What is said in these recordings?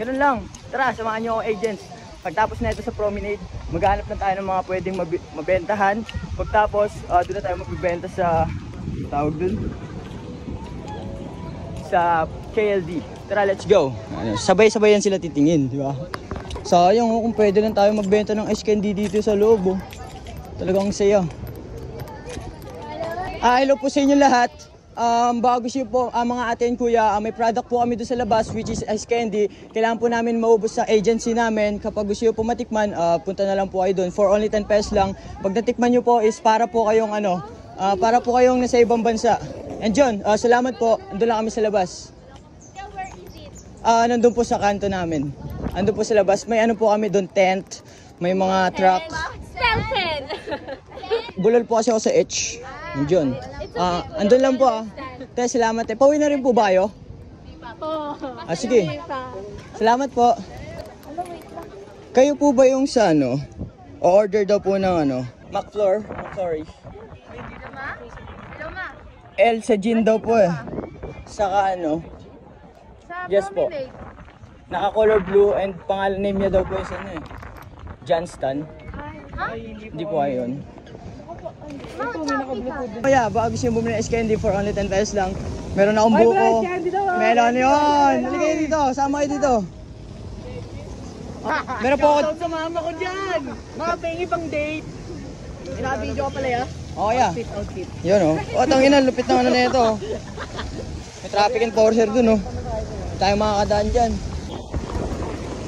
Ganun lang. Tara, samahan nyo ako, agents. Pagtapos na ito sa promenade, maghanap na tayo ng mga pwedeng mabentahan. Pagtapos, doon na tayo magbibenta sa tawag dun sa KLD. Tara, let's go. Sabay-sabay yan sila titingin, di ba? Sayang kung pwede lang tayo magbenta ng ice candy dito sa loob. Talagang saya. Hello po sa inyo lahat. Bago siya po mga ate and kuya, may product po kami doon sa labas which is ice candy. Kailangan po namin maubos sa agency namin. Kapag gusto nyo po matikman, punta na lang po kayo doon. For only 10 pesos lang. Pag natikman nyo po is para po kayong para po kayong nasa ibang bansa. And John, salamat po. Andun lang kami sa labas. Where is it? Nandun po sa kanto namin. Andun po sa labas. May ano po kami doon, tent. May mga truck. Spelten! Bulol po kasi ako sa H. Andun. Andun lang po Te, salamat eh. Pauwi na rin po ba kayo? Sige. Salamat po. Kayo po ba yung sa o-order daw po ng McFlurry? Sorry. L sa gin daw po eh. Saka yes po. Naka-color blue and pangalan name niya daw po is Johnston. Hindi po ayun. Kaya baka gusto nyo bumili ng ice candy for only 10 pesos lang. Meron akong buko. Meron yun. Halika kayo dito. Sama kayo dito. Meron po ako. Sa mama ko dyan. Mga pengi pang date. Inabidyo ka pala ya? Oo ya. Outfit. Yun tangina, lupit na na ito. May traffic enforcer dun Hindi tayo makakadaan dyan.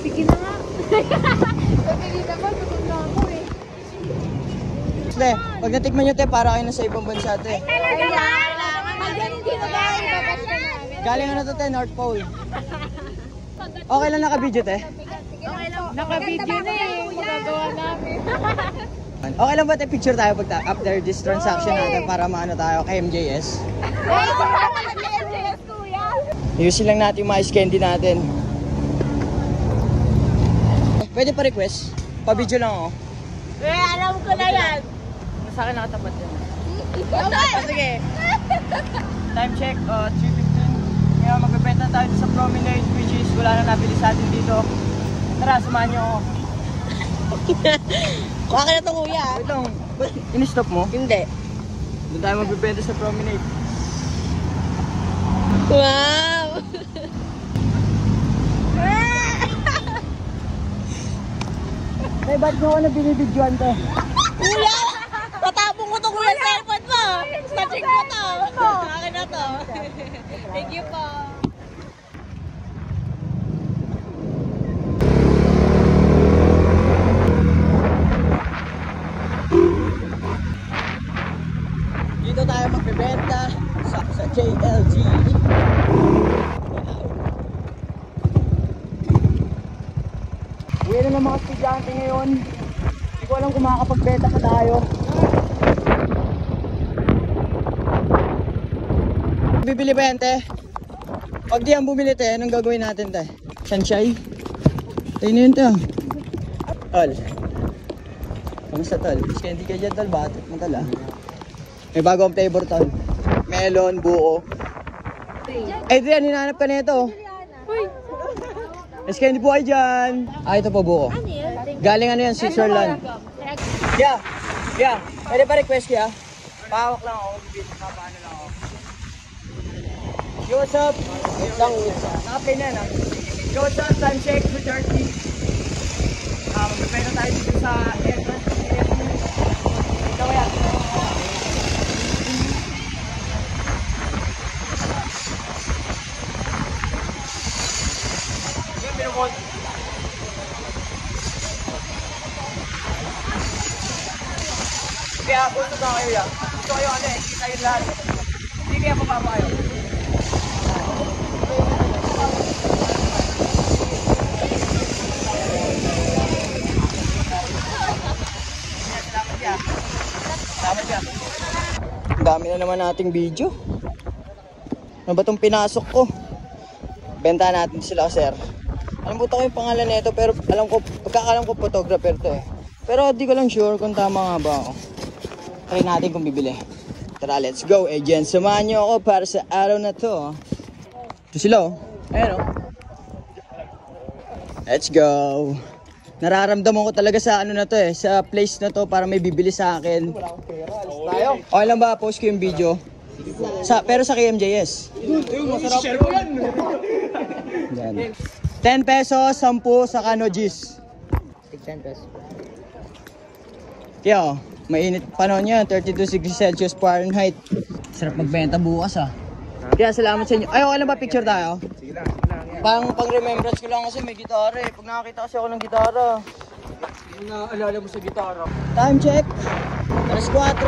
Sige na nga. Pagkili naman, tutun na ako Te, pag natikman nyo te, para kayo na sa ibang bansa te. Talaga ba? Hindi na tayo. Galing to te, North Pole. Okay lang naka-video te? Okay lang. Naka-video na magagawa namin. Okay lang ba te, picture tayo after this transaction natin para maano tayo kay MJS? Ayusin lang natin yung mga ice candy natin. Pwede pa request? Pa-video lang ako. Alam ko na yan. Sa akin nakatapat yan. Sige. Time check, 3:15. Ngayon magbebenta tayo sa promenade which is wala na nabili sa atin dito. Tara, samahan nyo ako. Kuha ka na ito kuya. Wait lang, ba't in-stop mo? Hindi. Doon tayo magbebenta sa promenade. Wow! Hey, ba't mo ako na binibidyoan te? Kuya! Tatapong ko ito kuya sa cellphone mo! Snatching ko ito! Akin na to. Thank you po. Dito tayo magbebenta sa KLG. Uwi na ng mga estudyante ngayon. Hindi ko alam kung makakapagbenta pa tayo. Bibili ba yan te? Pag di yan bumili te, anong gagawin natin te? Sanshay? Tayo na yun te. Tol. Kamusta tol? Hindi ka dyan tol, batot mo tol May bagong flavor tol. Melon, buo. Adrian, hinahanap ka na ito. Candy po ay dyan. Ito po buo. Galing yan, Switzerland. Yeah. Pwede pa request kaya? Pahawak lang ako. Paano lang ako. Yo, what's up? Naka-play na yan Yo, what's up? Time check. 2:30. Magpapenda tayo dito sa aircon. Ito kaya. Kaya gusto na kayo yan. Gusto kayo kita yung lahat. Hindi kaya mababa kayo. Salamat yan. Ang dami na naman nating video. Ano ba itong pinasok ko? Benta natin sila sir. Alam ko yung pangalan nito pero pagkakalam ko photographer to Pero di ko lang sure kung tama nga ba ako. Try natin kung bibili. Tara, let's go agent. Samahan nyo ako para sa araw na to. Ito sila Ayan Let's go. Nararamdaman ko talaga sa ano na to eh, sa place na to para may bibili sa akin. Tayo. Okay lang ba post ko yung video? Pero sa KMJS. Masarap yan. Yan. 10 pesos, 10 sa Kanojis. 10 pesos. Kaya mainit panahon yan, 32 degrees Celsius Fahrenheit. Sarap magbenta bukas ah. Kaya salamat sa inyo. Ay, okay lang ba picture tayo? Sige lang. Pang remembrance ko lang kasi may gitara eh. Pag nakakita kasi ako ng gitara. Yung naalala mo sa gitara. Time check. Alas 4.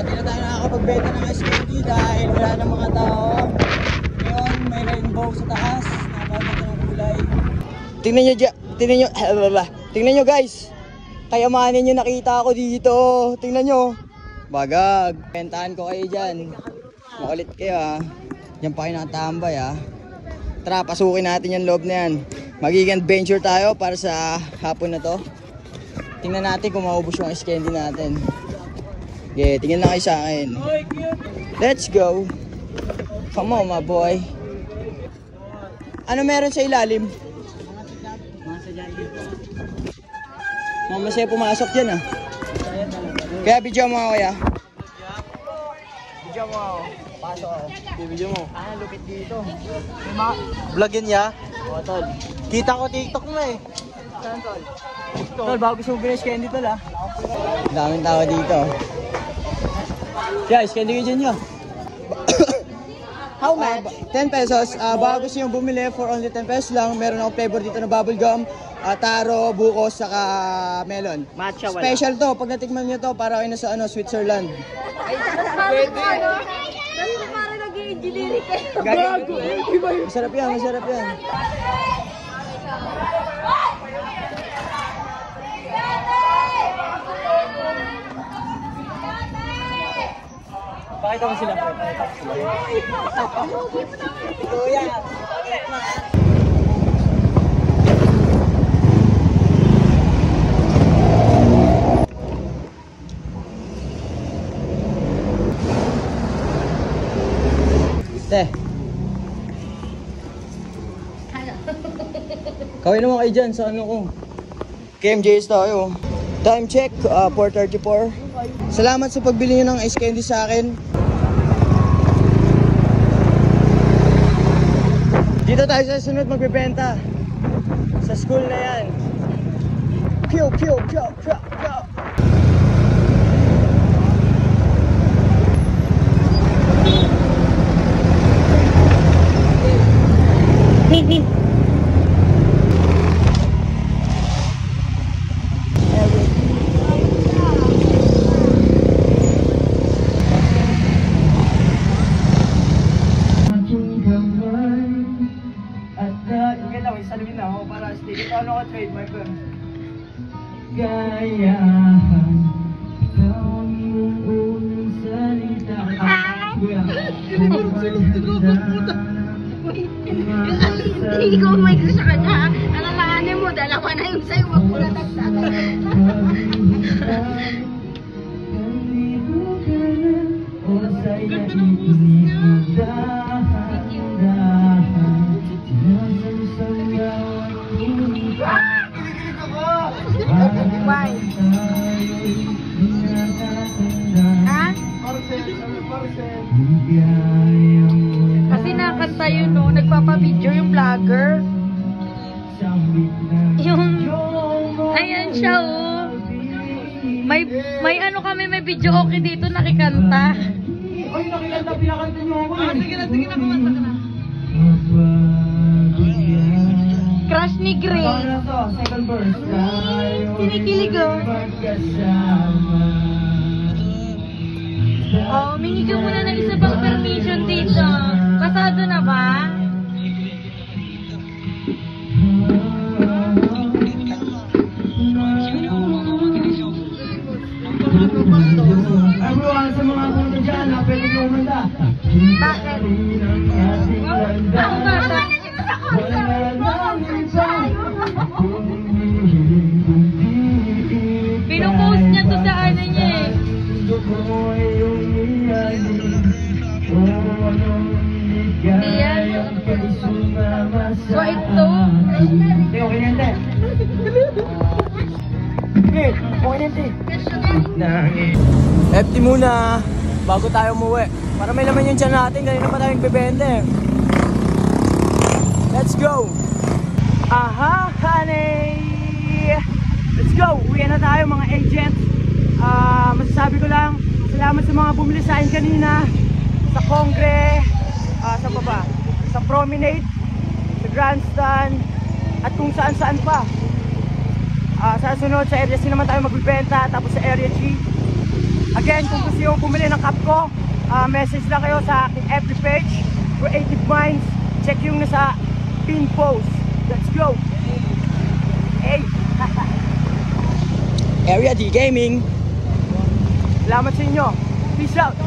Di na tayo nakakapagbenta ng SKD dahil wala na mga tao. Ngayon may rainbow sa taas. Nakakaganda ng kulay. Tingnan nyo guys. Kayamanin nyo nakita ako dito. Tingnan nyo. Bagag. Bentahan ko kayo dyan. Makulit kayo ha. Diyan pa kayo nakatambay ha. Tara, pasukin natin yung loob na yan. Magiging adventure tayo para sa hapon na to. Tingnan natin kung maubos yung ice candy natin. Okay, tingnan na kayo sa akin. Let's go. Come on, my boy. Ano meron sa ilalim? Masaya pumasok dyan ah. Kaya video mo ako kuya. Video mo ako. Pasok ako. Video mo. Lupit dito. Vlogin niya. O, tol. Kita ko TikTok mo eh. Saan, tol? Tol, bago gusto mo bilis candy, tol, ha? Daming tao dito. Guys, candy kayo dyan nyo. How much? 10 pesos. Bago gusto nyo bumili for only 10 pesos lang, meron ako flavor dito na bubble gum, taro, bukos, saka melon. Matcha wala. Special to. Pag natikman nyo to, para kayo na sa Switzerland. Parang nag-i-engineering kayo. Gago! Masarap yan, masarap yan. Pakita mo sila. Kuya. Te. Kawin naman kayo dyan sa ano ko. KMJS tayo. Time check, 4:34. Salamat sa pagbili nyo ng ice candy sa akin. Dito tayo sa sunod magbebenta. Sa school na yan. Pew, pew, pew, pew, pew. Nin. Salamin na ako para stick. Ito ano ka trademark ko? Gayahan ikaw ang iyong unang salita. Kuya, Hindi ko may gusto sa kanya. Alalahanin mo, dalawa na yung sa'yo. Wag mo na tagsagan. o sa'y naiinip mo dahan-dahan. Sinasasayaw ang init. Why? Ha? Kasi nakanta yun, no? Nagpapabidyo yung vlogger. Yung... Ayan siya, oh. May ano kami, may video okay dito, nakikanta. Ay, nakikanta, pinakanta niyo ako. Sige na, kumanta ka na. Crush ni Grace. Second verse. Kinikilig, oh. Oh, mingi ka muna ng isa pang permission dito. Pasado na ba? Everyone, sa mga punta dyan, pwede nyo umanda. Bakit? Ang bata. Pinupost niya to sa ano niya eh. Diyan. So ito, Hindi, okay na hindi. Okay, okay na FT muna, bago tayo umuwi. Para may laman yung tiyan natin, kanina pa tayong bibenta eh. Let's go! Aha, honey! Let's go! Uwi na tayo mga agent. Masasabi ko lang, salamat sa mga bumili sa akin kanina. Sa Congre, sa baba, sa Promenade, sa Grandstand, at kung saan-saan pa. Sa sunod, sa Area C naman tayo magbibenta, tapos sa Area G. Again, kung gusto nyo bumili ng cup ko, message lang kayo sa aking FB page, Creative Minds. Check yung nasa pin post. Let's go! Hey! Area D Gaming! Salamat sa inyo. Peace out!